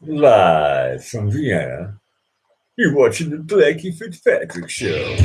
Live from Vienna, you're watching the Blackie Fitzpatrick Show.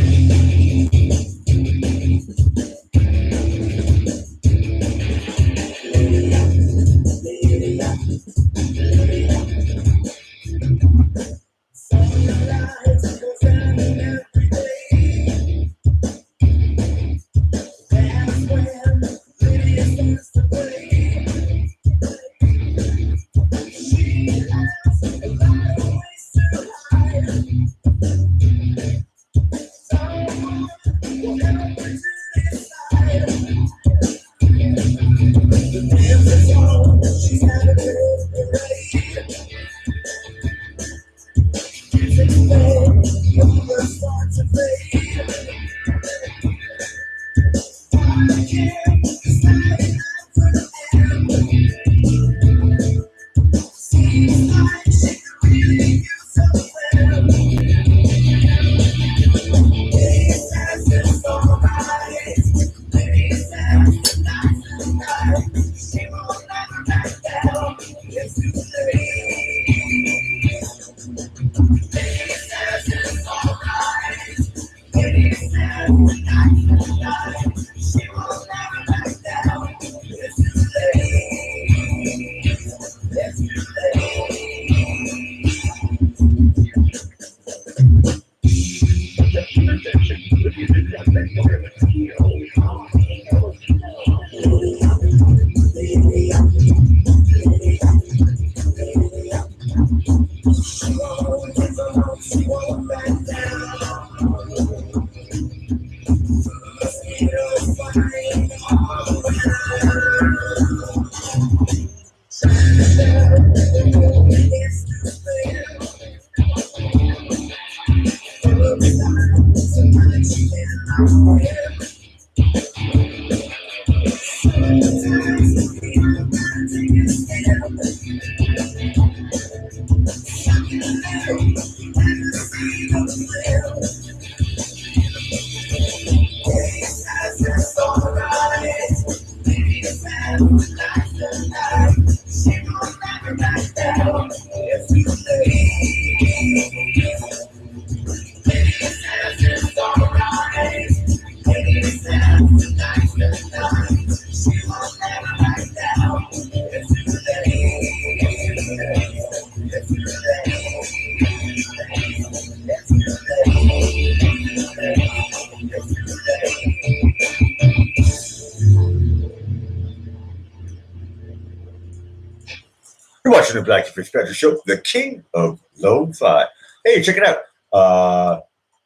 You're watching the Blackie Fitzpatrick Show, the king of lo-fi. Hey, check it out.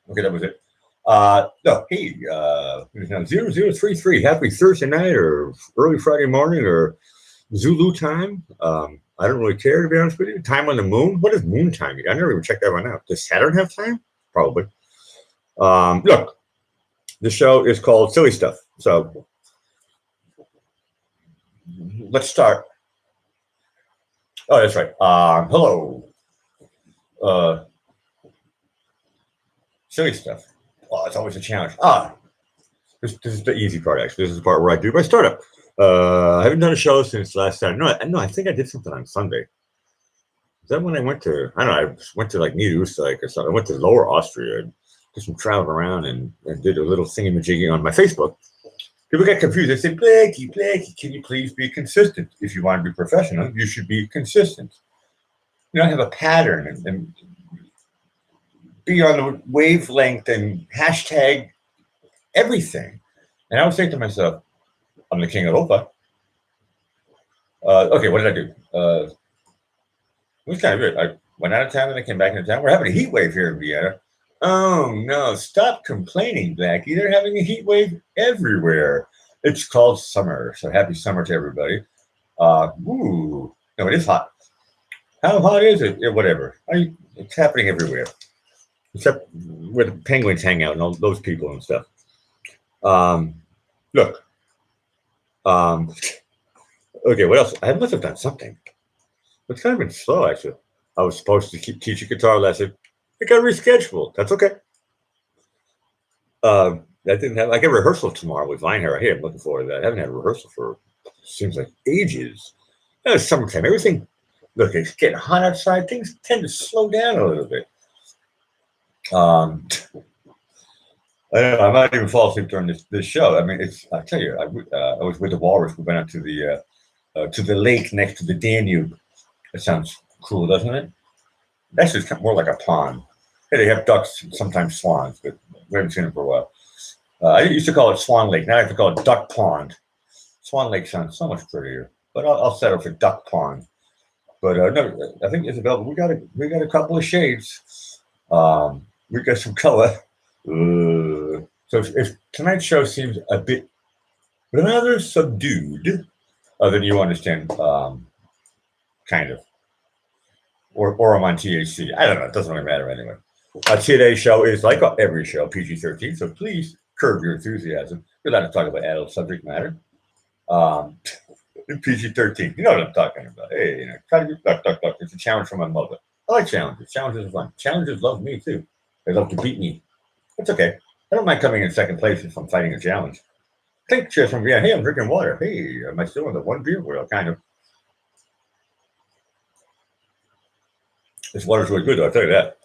Okay, that was it. No, hey, 0033. Happy Thursday night or early Friday morning or Zulu time. I don't really care, to be honest with you. Time on the moon? What is moon time? I never even checked that one out. Does Saturn have time? Probably. Look, the show is called Silly Stuff. So let's start. Oh, that's right. Hello. Uh, Silly Stuff. Oh, it's always a challenge. This is the easy part, actually. This is the part where I do my startup. I haven't done a show since last Saturday. No, I think I did something on Sunday. Is that when I went to, I don't know, I went to like Niederösterreich or something. I went to Lower Austria and did some traveling around and did a little thingy-majiggy on my Facebook. People get confused. They say, Blackie, can you please be consistent? If you want to be professional, you should be consistent. You don't have a pattern and be on the wavelength and hashtag everything. And I was saying to myself, I'm the king of Opa. Okay, what did I do? It was kind of weird. I went out of town and I came back into town. We're having a heat wave here in Vienna. Oh no, stop complaining, Blackie. They're having a heat wave everywhere. It's called summer, so happy summer to everybody. No, it is hot. How hot is it? Yeah, whatever. It's happening everywhere, except where the penguins hang out and all those people and stuff. Look. Okay, what else? I must have done something. It's kind of been slow, actually. I was supposed to teach a guitar lesson. It got rescheduled. That's okay. I didn't have. I got rehearsal tomorrow with Vinehair. Hey, I'm looking forward to that. I haven't had a rehearsal for seems like ages. It's summertime. Everything look, it's getting hot outside. Things tend to slow down a little bit. Um, I don't know, I might even fall asleep during this show. I mean, it's I tell you, I was with the walrus. We went out to the lake next to the Danube. That sounds cool, doesn't it? That's just more like a pond. Hey, they have ducks, sometimes swans, but we haven't seen them for a while. I used to call it Swan Lake. Now I have to call it Duck Pond. Swan Lake sounds so much prettier, but I'll settle for Duck Pond. But no, I think Isabel, we got a couple of shades. We got some color. So if tonight's show seems a bit rather subdued, then you understand, kind of, or I'm on THC. I don't know. It doesn't really matter anyway. Today's show is like every show, PG-13. So please curb your enthusiasm. We're allowed to talk about adult subject matter. PG-13. You know what I'm talking about. Hey, try to be duck. It's a challenge from my mother. I like challenges. Challenges are fun. Challenges love me too. They love to beat me. It's okay. I don't mind coming in second place if I'm fighting a challenge. Think cheers from hey, I'm drinking water. Hey, am I still in the one beer wheel? Kind of. This water's really good, though, I'll tell you that.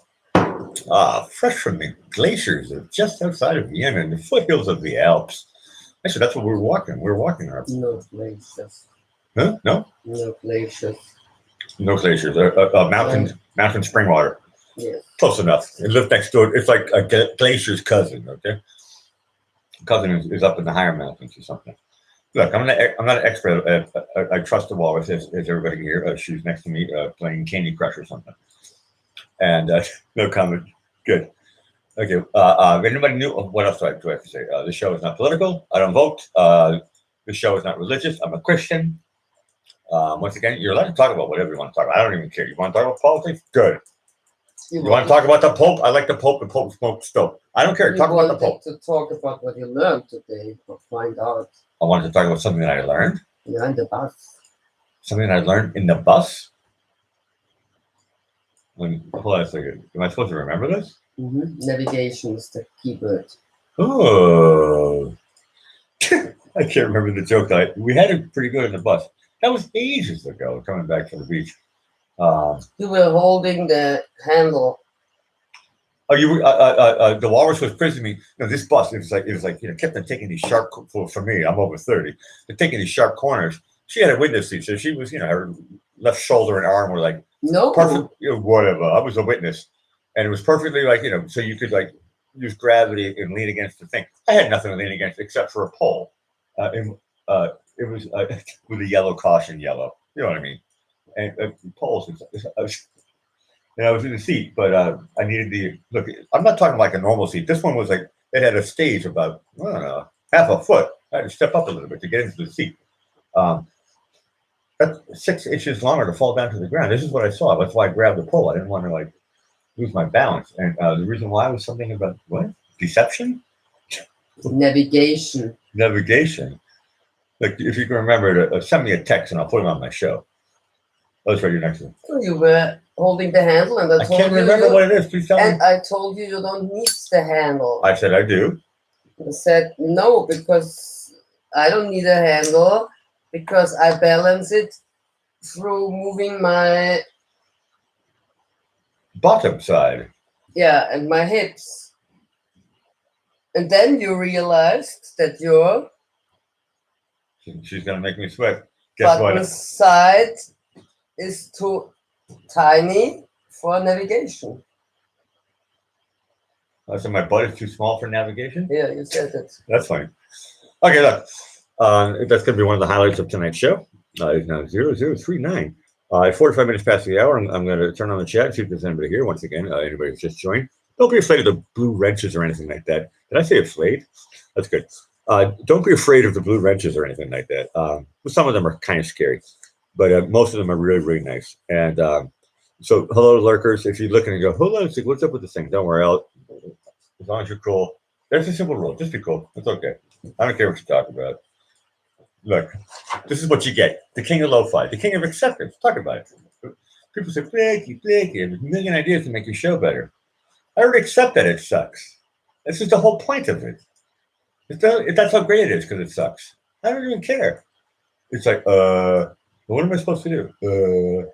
Fresh from the glaciers of just outside of Vienna and the foothills of the Alps. Actually, that's what we were walking. We were walking our. No glaciers. Huh? No? No glaciers. No glaciers. Mountain spring water. Yes. Close enough. It lives next door. It's like a glacier's cousin, okay? Cousin is up in the higher mountains or something. Look, I'm not an expert. I trust the walrus, as everybody here. She's next to me playing Candy Crush or something. And no comment. Good. Okay. Anybody new? What else do I have to say? The show is not political. I don't vote. The show is not religious. I'm a Christian. Once again, you're allowed to talk about whatever you want to talk about. I don't even care. You want to talk about politics? Good. You want to talk about the Pope? I like the Pope. The Pope smokes dope. I don't care. Talk about the Pope. To talk about what you learned today, or find out. I wanted to talk about something that I learned. Yeah, in the bus. Something that I learned in the bus. Hold on a second. Am I supposed to remember this? Navigation is the keyword. Oh. I can't remember the joke. We had it pretty good in the bus. That was ages ago, coming back from the beach. You were holding the handle. Oh, you were. The walrus was prison me. This bus. It was like kept on taking these sharp. For me, I'm over 30. They're taking these sharp corners. She had a witness seat, so she was. Her left shoulder and arm were like perfect. Whatever. I was a witness, and it was perfectly so you could use gravity and lean against the thing. I had nothing to lean against except for a pole. It was with a yellow caution yellow. You know what I mean? And poles. I was in the seat, but I needed the look. I'm not talking like a normal seat. This one was it had a stage about I don't know, half a foot. I had to step up a little bit to get into the seat. That's 6 inches longer to fall down to the ground. This is what I saw. That's why I grabbed the pole. I didn't want to lose my balance. And the reason why was something about what? Deception? Navigation. Like if you can remember to send me a text and I'll put it on my show. That's right, you're next to me. You were holding the handle, and I can't remember what it is. Please tell me. And I told you don't need the handle. I said I do. I said no, because I don't need a handle, because I balance it through moving my bottom side. Yeah, and my hips. And then you realized that your she's gonna make me sweat. Guess bottom what? side is too tiny for navigation. I said my butt is too small for navigation? Yeah, you said it. That's funny. Okay, look. That's going to be one of the highlights of tonight's show. It's now 0039. At 45 minutes past the hour, I'm going to turn on the chat and see if there's anybody here. Once again, anybody who's just joined. Don't be afraid of the blue wrenches or anything like that. Did I say afraid? That's good. Don't be afraid of the blue wrenches or anything like that. Some of them are kind of scary, but most of them are really, really nice. And so, hello, lurkers. If you're looking and go, hold on, what's up with this thing? Don't worry. As long as you're cool. There's a simple rule. Just be cool. It's okay. I don't care what you talk about. Look, this is what you get. The king of lo-fi. The king of acceptance. Talk about it. People say, Blakey, there's a million ideas to make your show better. I already accept that it sucks. This is the whole point of it. That's how great it is, because it sucks. I don't even care. It's like, what am I supposed to do?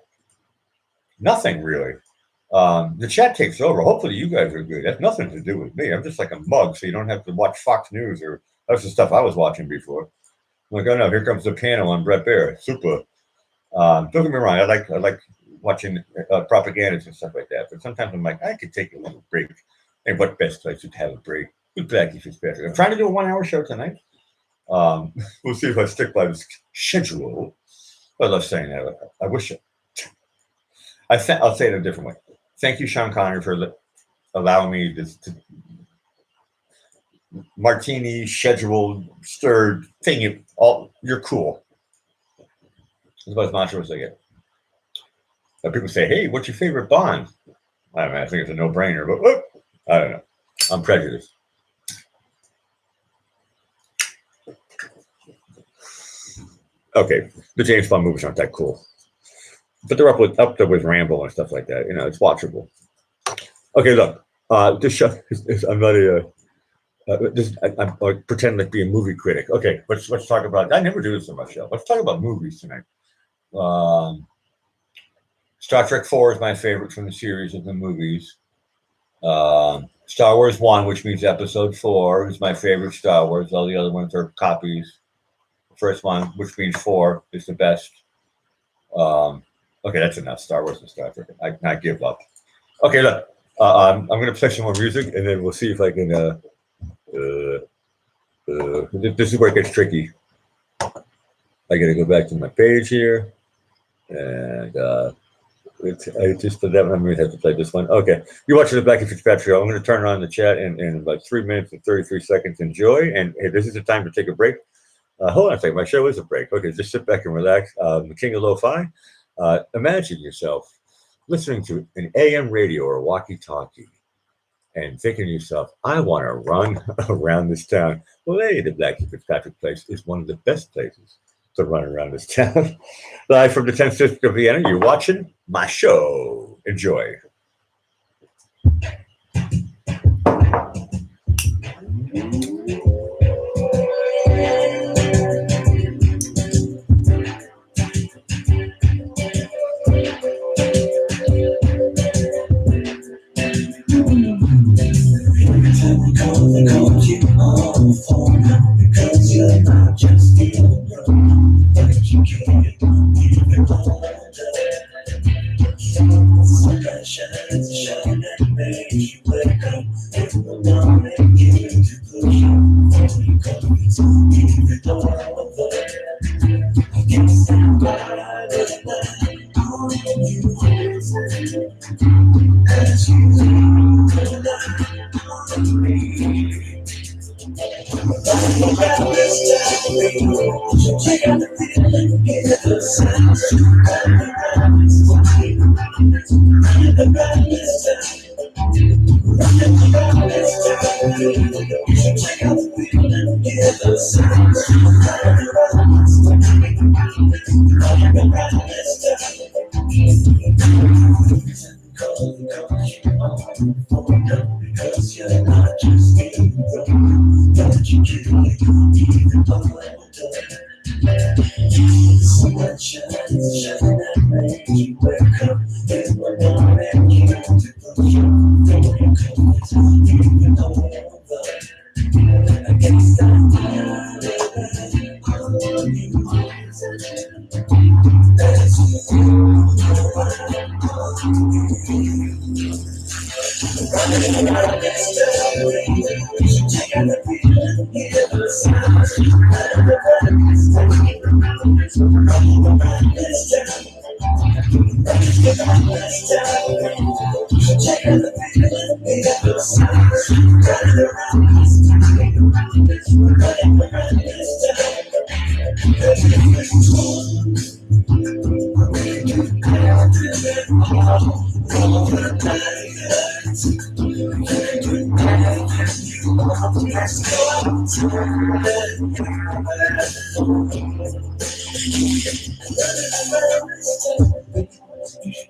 Nothing really. The chat takes over. Hopefully, you guys are good. That's nothing to do with me. I'm just like a mug, so you don't have to watch Fox News or that's the stuff I was watching before. I'm like, oh no, here comes the panel on Brett Baer. Super. Don't get me wrong. I like watching propagandas and stuff like that. But sometimes I'm like, I could take a little break. And what best place to have a break? With Blackie Fitzpatrick. I'm trying to do a 1 hour show tonight. We'll see if I stick by this schedule. I love saying that. I wish I'll say it a different way. Thank you, Sean Connery, for allowing me this to martini scheduled stirred thing. You're cool. That's about as much as I get. People say, "Hey, what's your favorite Bond?" I don't know. I think it's a no-brainer, but I don't know. I'm prejudiced. Okay, the James Bond movies aren't that cool, but they're up there with Rambo and stuff like that. You know, it's watchable. Okay, look, this show is I'm not a. I'm like pretend like be a movie critic. Okay, let's talk about. I never do this on my show. Let's talk about movies tonight. Star Trek 4 is my favorite from the series of the movies. Star Wars 1, which means Episode 4, is my favorite Star Wars. All the other ones are copies. The first one, which means 4, is the best. Okay, that's enough. Star Wars and Star Trek. I give up. Okay, look, I'm going to play some more music, and then we'll see if I can. This is where it gets tricky. I got to go back to my page here, and I just for that one, I'm going to have to play this one. Okay, you're watching the Blackie Fitzpatrick show. I'm going to turn on the chat in about 3 minutes and 33 seconds. Enjoy, and hey, this is the time to take a break. Hold on a second. My show is a break. Okay, just sit back and relax. The King of Lo-Fi. Imagine yourself listening to an AM radio or a walkie-talkie and thinking to yourself, I want to run around this town. Well, hey, the Blackie Fitzpatrick place is one of the best places to run around this town. Live from the 10th District of Vienna, you're watching my show. Enjoy. Call you on the phone because you're not just in the room, but you can't even hold sun shines and makes you wake up in the morning, you to push you comes even over. I guess I'm glad that all you as you because you're not just in the room, but you can even sun shines and makes you wake up in the morning, you to push you even over. I guess I'm tired of all you as you running around this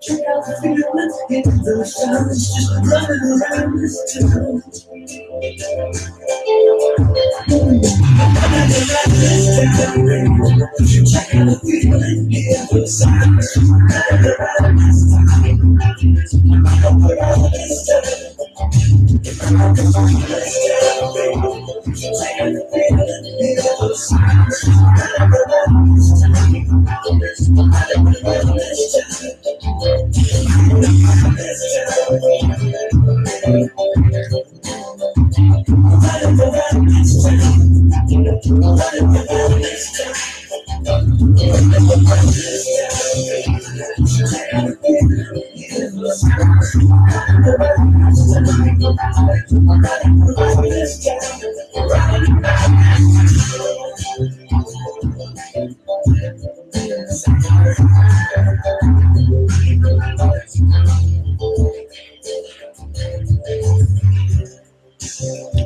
check out the feelings, get the sounds, just running around this town.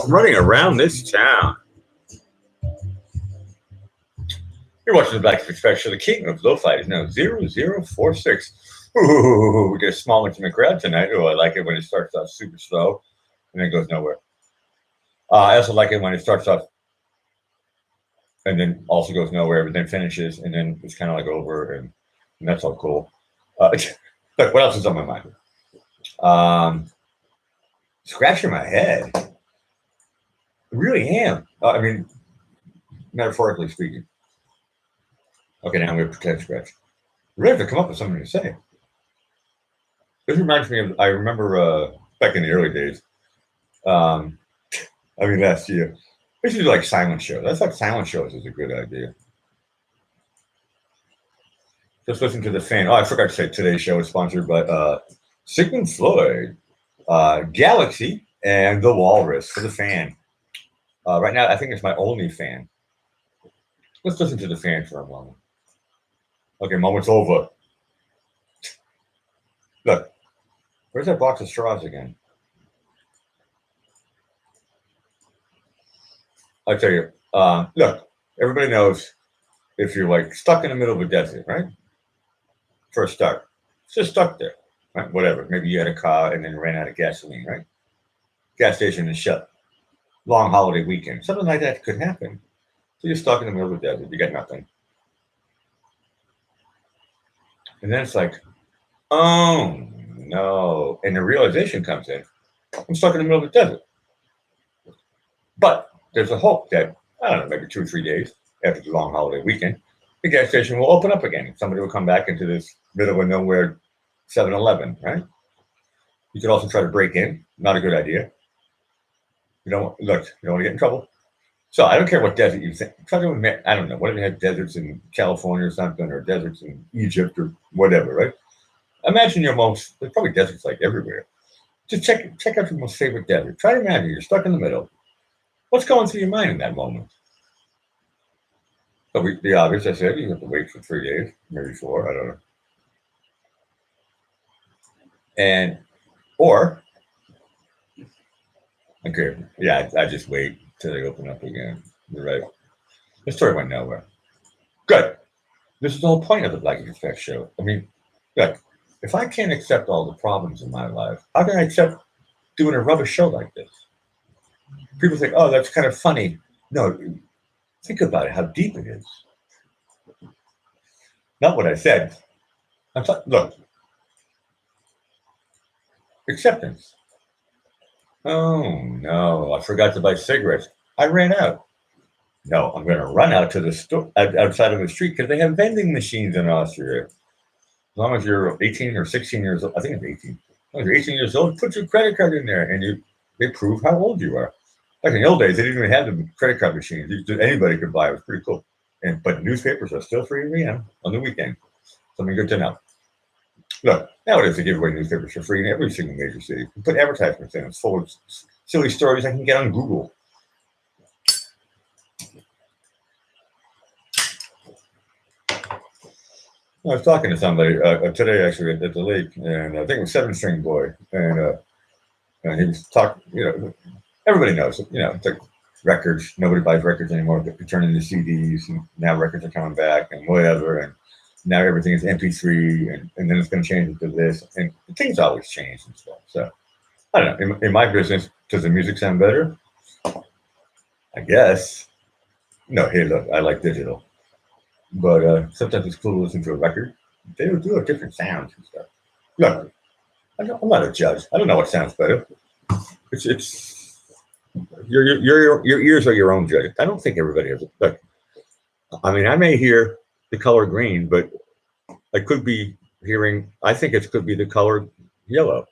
I'm running around this town. You're watching the Black Special, the king of low fighters now 0046. Ooh, we get a small intimate crowd tonight. Oh, I like it when it starts off super slow and then goes nowhere. I also like it when it starts off and then also goes nowhere, but then finishes and then it's kind of like over, and that's all cool. Look, what else is on my mind? Scratching my head. I really am. I mean, metaphorically speaking. Okay, now I'm going to pretend scratch. I really have to come up with something to say. This reminds me of, I remember back in the early days, last year, we used to do like silent shows. I thought silent shows is a good idea. Just listen to the fan. Oh, I forgot to say today's show is sponsored by Sigmund Freud, Galaxy, and The Walrus for the fan. Right now, I think it's my only fan. Let's listen to the fan for a moment. Okay, moment's over. Look, where's that box of straws again? I'll tell you, look, everybody knows if you're like stuck in the middle of a desert, right? For a start, it's just stuck there, right? Whatever. Maybe you had a car and then ran out of gasoline, right? Gas station is shut. Long holiday weekend. Something like that could happen. So you're stuck in the middle of the desert. You got nothing. And then it's like, oh no. And the realization comes in, I'm stuck in the middle of the desert. But there's a hope that, I don't know, maybe 2 or 3 days after the long holiday weekend, the gas station will open up again. Somebody will come back into this middle of nowhere 7-Eleven, right? You could also try to break in. Not a good idea. You don't want to get in trouble. So I don't care what desert you think. Try to admit, I don't know, what if they had deserts in California or something, or deserts in Egypt or whatever, right? Imagine there's probably deserts like everywhere. Just check out your most favorite desert. Try to imagine you're stuck in the middle. What's going through your mind in that moment? So the obvious, I said, you have to wait for 3 days, maybe 4, I don't know. Okay, yeah, I just wait till they open up again. You're right. The story went nowhere. Good. This is the whole point of the Black Effect show. I mean, look, if I can't accept all the problems in my life, how can I accept doing a rubbish show like this? People think, oh, that's kind of funny. No, think about it, how deep it is. Not what I said. Look, acceptance. Oh, no, I forgot to buy cigarettes. I ran out. No, I'm going to run out to the store outside of the street because they have vending machines in Austria. As long as you're 18 or 16 years old, I think it's 18. As long as you're 18 years old, put your credit card in there and they prove how old you are. Like in the old days, they didn't even have the credit card machines. Anybody could buy it. It was pretty cool. But newspapers are still free on the weekend. Something good to know. Look, nowadays they give away newspapers for free in every single major city. You put advertisements in. It's full of silly stories I can get on Google. I was talking to somebody today, actually, at the lake, and I think it was 7-string boy, and he was talking. Everybody knows, it's like records. Nobody buys records anymore. They turn into CDs, and now records are coming back, and whatever, and now everything is MP3, and then it's going to change into this, and things always change and stuff. So I don't know. In my business, does the music sound better? I guess. No, hey, look, I like digital, but sometimes it's cool to listen to a record. They do different sounds and stuff. Look, I'm not a judge. I don't know what sounds better. It's your ears are your own judge. I don't think everybody has it. Look, I mean, I may hear the color green, but I could be hearing. I think it could be the color yellow.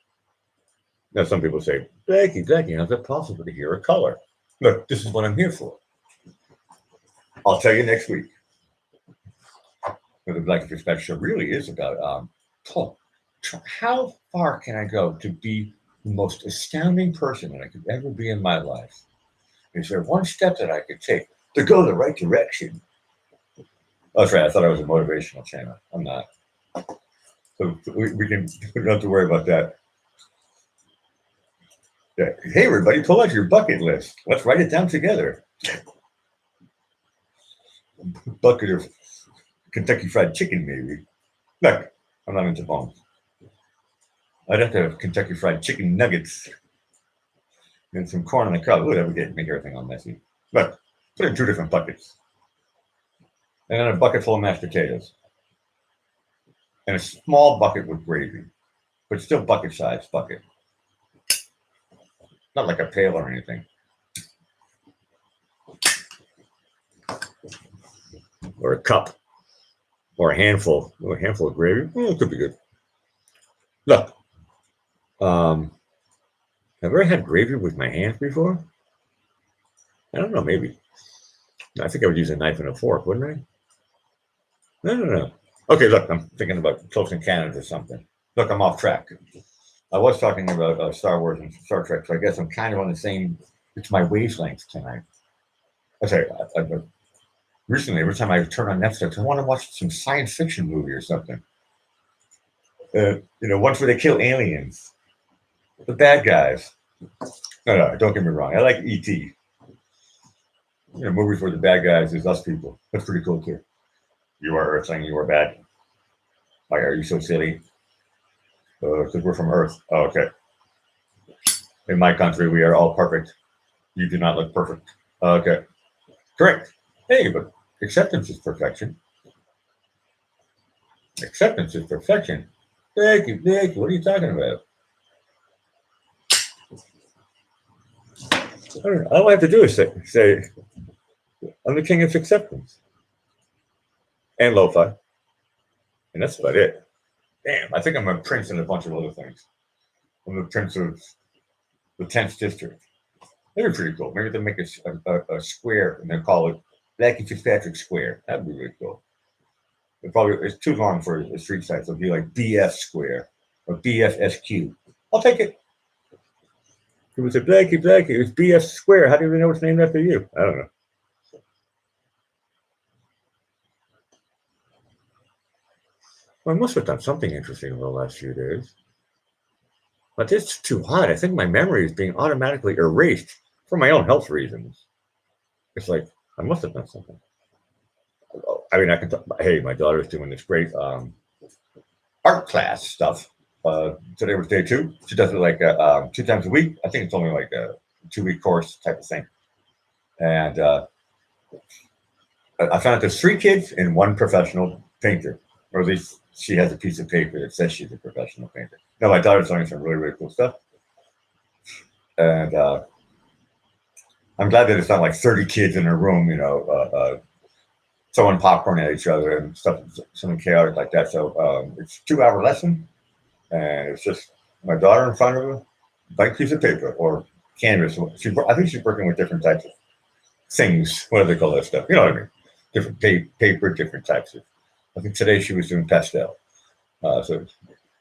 Now, some people say, Becky, how's it possible to hear a color? Look, this is what I'm here for. I'll tell you next week. The Black and Fish Show really is about oh, how far can I go to be the most astounding person that I could ever be in my life? Is there one step that I could take to go the right direction? Oh, that's right. I thought I was a motivational channel. I'm not. So we don't have to worry about that. Yeah. Hey, everybody, pull out your bucket list. Let's write it down together. Bucket of Kentucky Fried Chicken, maybe. Look, I'm not into bones. I'd have to have Kentucky Fried Chicken nuggets and some corn on the cob. Ooh, that would make everything all messy. Look, put it in 2 different buckets. And then a bucket full of mashed potatoes. And a small bucket with gravy, but still bucket-sized bucket. Not like a pail or anything. Or a cup. Or a handful. Or a handful of gravy. It could be good. Look. Have I ever had gravy with my hands before? I don't know, maybe. I think I would use a knife and a fork, wouldn't I? No. Okay, look, I'm thinking about close encounters or something. Look, I'm off track. I was talking about Star Wars and Star Trek, so I guess I'm kind of on the same. It's my wavelength tonight. I say, recently, every time I turn on Netflix, I want to watch some science fiction movie or something. Ones where they kill aliens, the bad guys. No, don't get me wrong. I like E.T. Movies where the bad guys is us people. That's pretty cool too. You are Earthling, you are bad. Why are you so silly? Because we're from Earth. Oh, okay. In my country, we are all perfect. You do not look perfect. Okay. Correct. Hey, but acceptance is perfection. Acceptance is perfection. Thank you. What are you talking about? I don't know. All I have to do is say I'm the king of acceptance. And lo-fi. And that's about it. Damn, I think I'm a prince in a bunch of other things. I'm the prince of the 10th district. That'd be pretty cool. Maybe they'll make a square and they'll call it Blackie Fitzpatrick Square. That'd be really cool. It's too long for a street site, so it'll be like BF Square or BFSQ. I'll take it. People say, Blackie, it's BF Square. How do you know it's named after you? I don't know. Well, I must have done something interesting over the last few days. But it's too hot. I think my memory is being automatically erased for my own health reasons. It's like, I must have done something. I mean, I can talk. Hey, my daughter's doing this great art class stuff. Today was day 2. She does it like 2 times a week. I think it's only like a 2-week course type of thing. And I found out there's 3 kids and 1 professional painter, or at least she has a piece of paper that says she's a professional painter. No, my daughter's learning some really, really cool stuff. And I'm glad that it's not like 30 kids in a room, throwing popcorn at each other and stuff, something chaotic like that. So it's a 2-hour lesson. And it's just my daughter in front of a blank piece of paper or canvas. I think she's working with different types of things. What do they call that stuff? You know what I mean? Different paper, different types of. I think today she was doing pastel. So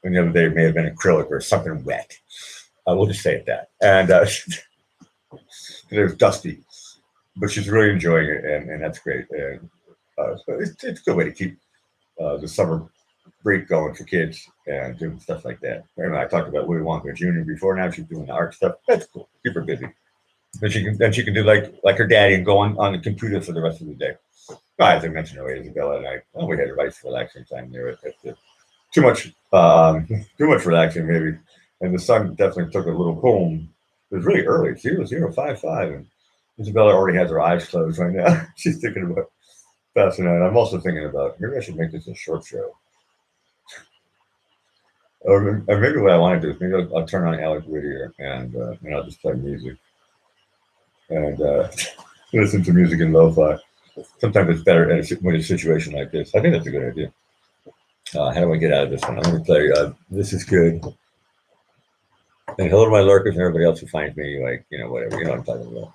the other day it may have been acrylic or something wet. We'll just say it that. And it was dusty, but she's really enjoying it, and that's great. And so it's a good way to keep the summer break going for kids and doing stuff like that. And I talked about Willy Wonka Jr. before. Now she's doing the art stuff. That's cool. Keep her busy. Then she can do like her daddy and go on the computer for the rest of the day. As I mentioned earlier, Isabella and I, we had a nice relaxing time there. Too much relaxing maybe. And the sun definitely took a little boom. It was really early, 00:55, and Isabella already has her eyes closed right now. She's thinking about passing out. I'm also thinking about maybe I should make this a short show. Or maybe what I want to do is maybe I'll turn on Alec Whittier and I'll just play music and listen to music in lo-fi. Sometimes it's better in when it's a situation like this. I think that's a good idea. How do I get out of this one? I'm going to play This Is Good. And hello to my lurkers and everybody else who finds me, like, whatever. You know what I'm talking about.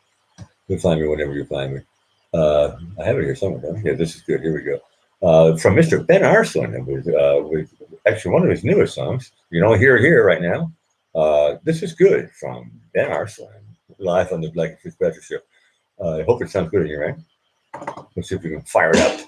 You'll find me whenever you find me. I have it here somewhere, don't I? Yeah, This Is Good. Here we go. From Mr. Ben Arson with actually one of his newest songs. You don't hear it here right now. This Is Good from Ben Arson, live on the Black and Fitzpatrick Show. I hope it sounds good in your end. Let's see if we can fire it up.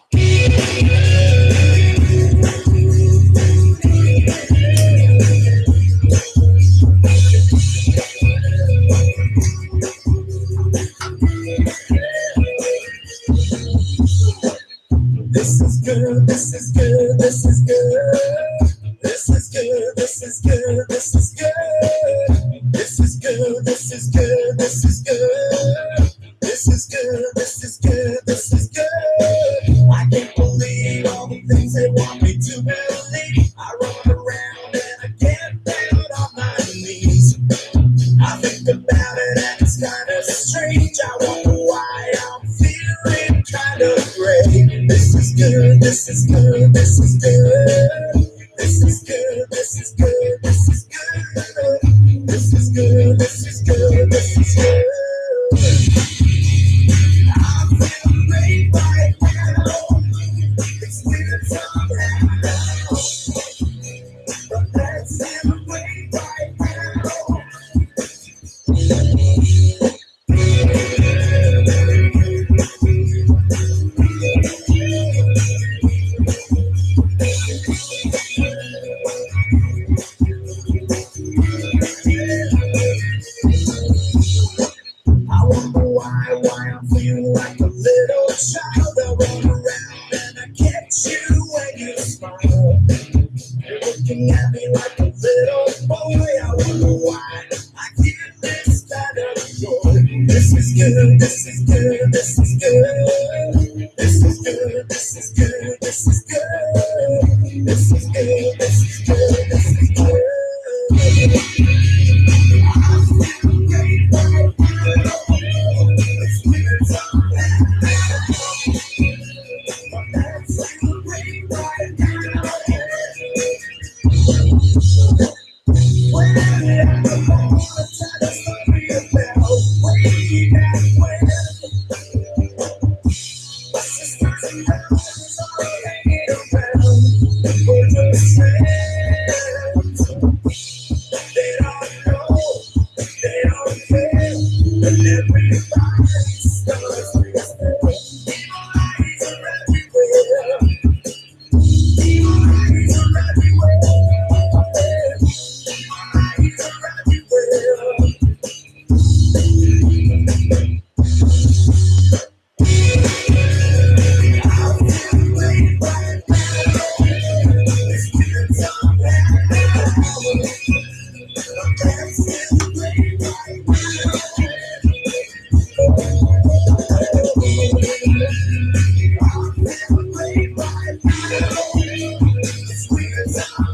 This is good, this is good, this is good. This is good, this is good, this is good. This is good, this is good, this is good. This is good, this is good, this is good. I can't believe all the things they want me to believe. I run around and I get down on my knees. I think about it and it's kind of strange. I wonder why I'm feeling kind of great. This is good, this is good, this is good. This is good, this is good, this is good. This is good, this is good, this is good. I feel great right now. It's weird somehow, but that's in a way right now. I wonder why I'm feeling like a little child. I run around and I catch you when you smile. You're looking at me like a little boy. I wonder why I get this kind of joy. This is good, this is good, this is good. This is good, this is good, this is good. This is good, this is good, this is good. I feel great right now. It's weird somehow, but that's great right now. When I want to tell a story about way back when my sisters and brothers all hanging around, and we're just friends. They don't know, they don't care, and everybody starts to stare. Evil eyes are everywhere. Evil eyes are everywhere. Eyes are everywhere. I feel great right now. It's weird somehow. I feel great right now. I feel great right now. It's weird somehow.